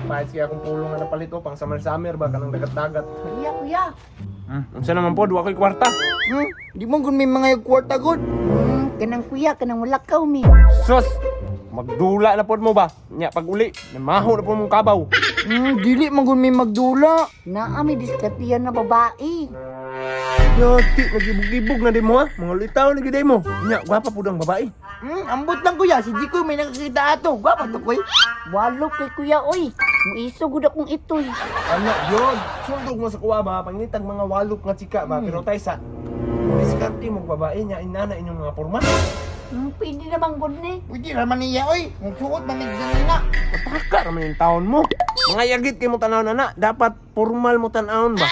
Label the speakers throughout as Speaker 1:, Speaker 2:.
Speaker 1: Pahit kaya akong pulong nga napalit o, pang summer-summer ba, kanang dagat-dagat.
Speaker 2: Kuya.
Speaker 1: Unsa naman po, duwa ko'y kwarta.
Speaker 3: Di mo kung may mga kwarta god.
Speaker 2: Kanang kuya, kanang walakaw mi.
Speaker 1: Sus! Magdula na po mo ba? Nya, pag uli, namaho na po mong kabaw.
Speaker 3: Dili man kung may magdula.
Speaker 2: Naa may diskatiyan na babae.
Speaker 1: Yati, magibog-ibog na din mo ha. Mga litaw na giday mo. Nya, gwapa po ang babae.
Speaker 3: Ambot lang kuya, si Jikoy may nakakita ato. Gwapa to koy.
Speaker 2: Walo kay kuya oy. Muiso gud akong itoy.
Speaker 1: Ano, yun. Sundog mo sa kuwa ba, pangitag mga walop nga chika ba, pero tayo sa diskarte mo babae niya, inana inyong mga porma.
Speaker 2: Pwede naman gud ni.
Speaker 3: Pwede naman niya oy. Magsuot man na.
Speaker 1: Pataka naman yung taon mo. Mga yagit kayo mo tanaw na dapat formal mo tanawon ba?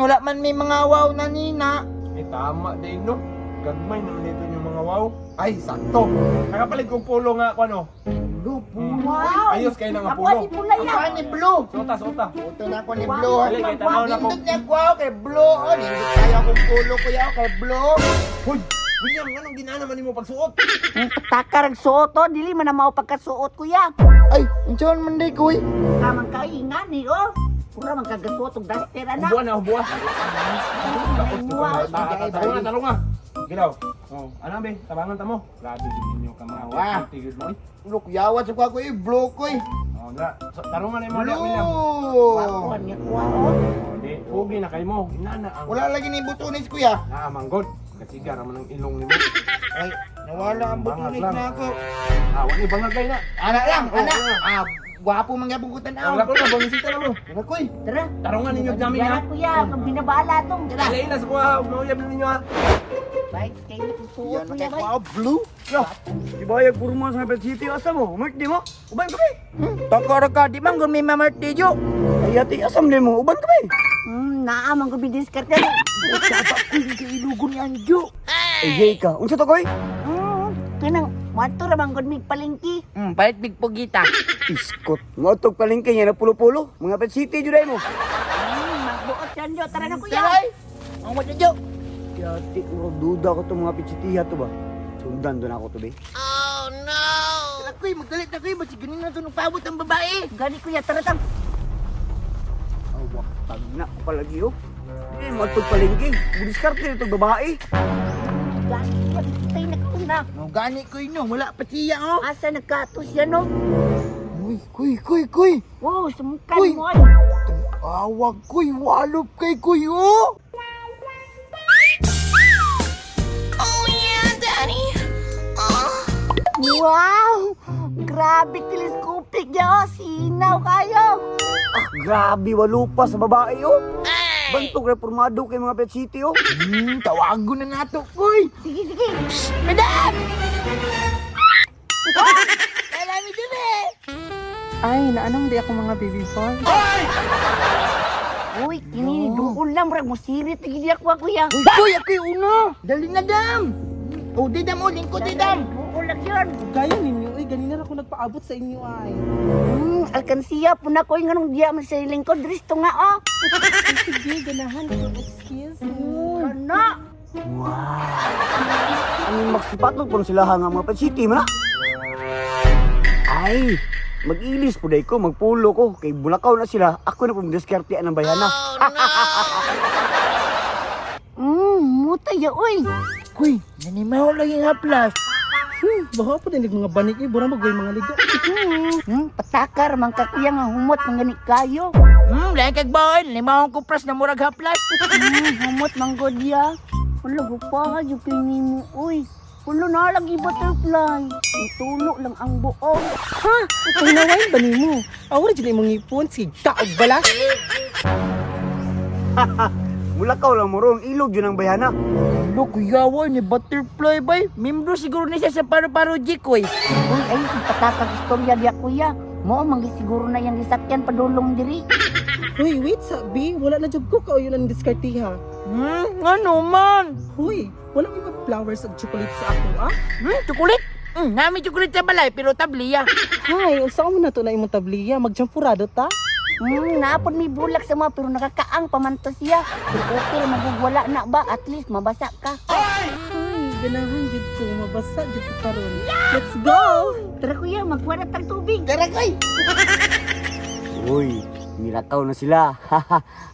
Speaker 3: Wala man may mga wow na nina.
Speaker 1: Eh tama din no. Gagmay naman dito yung mga wow. Ay, sakto. Nakapalig kong pulo nga ako ano.
Speaker 2: Wow.
Speaker 1: Ayos kayo na nga
Speaker 2: Ako
Speaker 1: pulo.
Speaker 2: ni pula
Speaker 3: Ako
Speaker 2: yan.
Speaker 3: ni Blue.
Speaker 1: Sota.
Speaker 3: Ito na ako ni
Speaker 2: Wow.
Speaker 3: Blue.
Speaker 1: Dali, kay tanaw na ko.
Speaker 3: Nindot niya ko kay Blue. Nindot tayo akong pulo kuya kay Blue.
Speaker 1: Hoy, William, anong ginana man mo pagsuot?
Speaker 2: Takar ang suot oh. Dili man na mao pagkasuot kuya.
Speaker 3: Ay, unsaon man day koy?
Speaker 2: Kamang kaingan ni oh. Pura man kagasuot og duster ana.
Speaker 1: Hubuan na, hubuan.
Speaker 2: Wow.
Speaker 1: Talong nga. Gilaw. Oh, ano be? Tabangan ta mo. Grabe din ninyo ka mga
Speaker 3: Wow.
Speaker 1: tigid mo.
Speaker 3: Look, yawa sa kwa koy Blue koy.
Speaker 1: Oh, dra. Tarungan na mo diya, William.
Speaker 3: Blue.
Speaker 2: Kuan niya kuha oh.
Speaker 1: Oh, di, pugi na kay mo. Inana ang
Speaker 3: Wala lagi ni butunis kuya.
Speaker 1: naamanggod. Kasiga raman ang ilong nimo.
Speaker 3: Ay, nawala ang butunis
Speaker 1: Bangat lang.
Speaker 3: na ako.
Speaker 1: Ah, wala bangag kay na.
Speaker 3: Ana lang,
Speaker 1: Oh,
Speaker 3: ana.
Speaker 1: oh.
Speaker 3: Gwapo man gyapon ko tan-aw.
Speaker 1: Wala ko na bangisita na mo.
Speaker 3: Wala koy.
Speaker 2: Tara.
Speaker 1: Tarungan ninyo namin ha.
Speaker 2: Tara kuya, kag binabala tong. Tara.
Speaker 1: Alay na sa kuha, mauyab na ninyo ha.
Speaker 2: Bye, kayo na suot
Speaker 3: Yan
Speaker 2: kuya bay.
Speaker 3: nakakwa Blue.
Speaker 4: Yo, di ba yung kurma sa Bed City asa mo? Umat di mo? Uban kami.
Speaker 3: Takara ka di man kung may mamarti jo.
Speaker 4: Ay ati asam di mo. Uban kami.
Speaker 2: Naa man ko bidiskarte.
Speaker 3: Dapat ko yung kailugon yan jo.
Speaker 4: Ay hey ka. Unsa to koy?
Speaker 2: Kanang wato ra man gud mig palengki.
Speaker 3: Palit big pugita.
Speaker 4: Iskot. Ngotog palengke niya na pulo-pulo. Mga Bed City juday mo.
Speaker 2: Magbuot yan jo. Tara na kuya.
Speaker 3: Taray. Ang wala jo.
Speaker 4: Kaya ati ko duda ko to mga Bed City to ba. Sundan doon ako to be.
Speaker 3: Tara koy, magdalit na koy. Basi ganin na sunong pabot ang babae.
Speaker 2: Gani kuya, tara tang.
Speaker 4: Awak. Tagna ko palagi oh. Hindi ngotog palengke. Budiskarte nito babae.
Speaker 2: Gani kuya, tay nakuna.
Speaker 3: No, gani koy no. Wala pa siya oh.
Speaker 2: Asa nagkatos yan no?
Speaker 3: Koy.
Speaker 2: Wow, sumukan
Speaker 3: Uy.
Speaker 2: mo ay.
Speaker 3: Awag koy, walop kay koy oh.
Speaker 2: Wow! Grabe telescopic niya oh. Sinaw kayo.
Speaker 4: Grabe walupa sa babae oh. Bantog reformado kay mga Bed City oh.
Speaker 3: Tawago na nato koy.
Speaker 2: Sige, sige.
Speaker 3: Madam! Kalami din eh.
Speaker 5: Ay, naanong di ako mga baby boy.
Speaker 2: Uy, kini duol lang. Murag mo sirit. Tigil ako kuya.
Speaker 3: Uy, koy, ako yung uno. Dali na dam. Oh, di dam, oh, lingkod di dam.
Speaker 2: Duol lang yun.
Speaker 5: Gaya ninyo, ganina ako nagpaabot sa inyo ay.
Speaker 2: Alkansiya po na ko yung anong diya man sa lingkod. Risto nga oh.
Speaker 5: Ay, sige, ganahan ko. Excuse me.
Speaker 2: Ano?
Speaker 4: Ang magsipatot po sila nga mga Bed City man. Ay, mag-ilis po day ko, magpulo ko. Kay Bulakaw na sila, ako na pong diskartean ng bayana.
Speaker 2: Muta ya uy.
Speaker 3: Koy, nanimaw lang yung haplas.
Speaker 5: Baha po din mga banig eh, burang magway mga ligo.
Speaker 2: Patakar man ka kuya nga humot man gani kayo.
Speaker 3: Lain kag baon, limawang kupras na murag haplas.
Speaker 2: Humot man god ya. Wala gupaha yung kini mo uy. Wala na lagi butterfly. Itulo lang ang buong.
Speaker 5: Ha? Ay nawain ba ni mo? Awara dyan yung mga ipon, si Taog Balas.
Speaker 4: Bulakaw lang mo ron, ilog yun ang bayana.
Speaker 3: Lo, kuyawa, ni butterfly bay. Membro siguro na siya sa paro-paro jikoy.
Speaker 2: Uy, ay si patakag istorya diya kuya. Mo mangi siguro na yang gisakyan padulong diri.
Speaker 5: Uy, wait sabi, wala na jud ko kauyo ng diskartiha.
Speaker 3: Ano man?
Speaker 5: Uy, wala may flowers at chocolate sa ako ah?
Speaker 3: Chocolate? Nami chocolate sa balay, pero tabliya.
Speaker 5: Hay, unsa mo na to na imong tabliya, magjampurado ta?
Speaker 2: Naapod may bulak sa mga pero nakakaang pamanto siya. Pero okay magugwala na ba? At least mabasa ka.
Speaker 5: Ay, ganahan jud ko, mabasa jud ko karon. Let's go!
Speaker 2: Tara kuya, magkuha na tang tubig.
Speaker 3: Tara, koy.
Speaker 4: Uy, nilakaw na sila.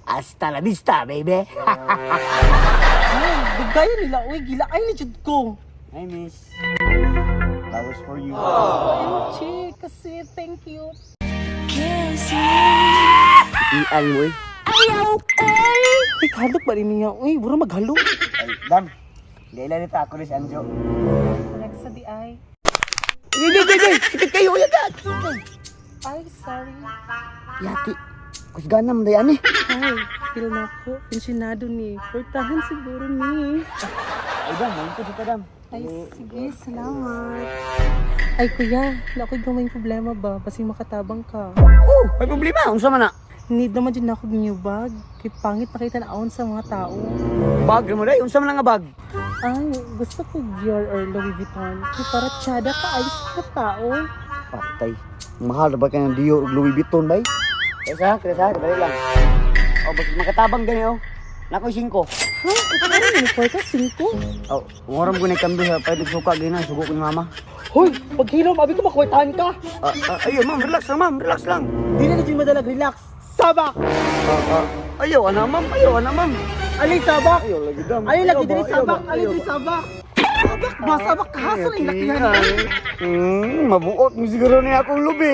Speaker 4: Hasta la vista, baby.
Speaker 5: Ay, dugayan nila, uy, gila ay ni jud ko.
Speaker 4: Hi, miss. Flowers for you.
Speaker 5: Che, kasi thank you.
Speaker 4: Ian mo, eh.
Speaker 5: Ay, kadok ba rin niya? Uy, buro maghalo.
Speaker 4: Ay, dam. Gailan nito ako rin si Anjo.
Speaker 5: Alexa di ay.
Speaker 4: Hindi. Sikit kayo, yagat.
Speaker 5: Ay, sorry.
Speaker 4: Yati. Kusganam, dayan eh.
Speaker 5: Ay, feel na ko. Pensionado ni. Portahan siguro ni.
Speaker 4: Ay, dam. Maling ko si Tadam.
Speaker 5: Ay, sige, salamat. Ay, kuya, wala ko'y gamay problema ba? Basi makatabang ka.
Speaker 4: Oh, may problema. Unsa man na?
Speaker 5: Need naman din ako new bag. Kay pangit nakita na aon sa mga tao.
Speaker 4: Bag mo day. Unsa man nga bag?
Speaker 5: Ay, gusto ko Dior or Louis Vuitton. Kay para tsada ka ayos ka tao.
Speaker 4: Patay. Mahal na ba ka ng Dior ug Louis Vuitton, bay? Kesa, dali lang. Oh, basta makatabang gani, oh. Nakoy 5.
Speaker 5: Ha? Parang ano kwarta? 5?
Speaker 4: Oh, umaram ko na kambing sa pwede suka gina, sugo ko ni mama.
Speaker 5: Hoy! Pag hilom, abi ko makwartahan ka!
Speaker 4: Ayun, ma'am, relax lang.
Speaker 5: Di na dyan madalag, relax! Sabak!
Speaker 4: Ayaw, ma'am.
Speaker 5: Alay sabak!
Speaker 4: Ayaw, lagi dam.
Speaker 5: Alay lagi diri sabak! Alay diri sabak! Sabak ba? Sabak kahasa na ilakihan.
Speaker 4: Mabuot mo siguro niya akong lubi.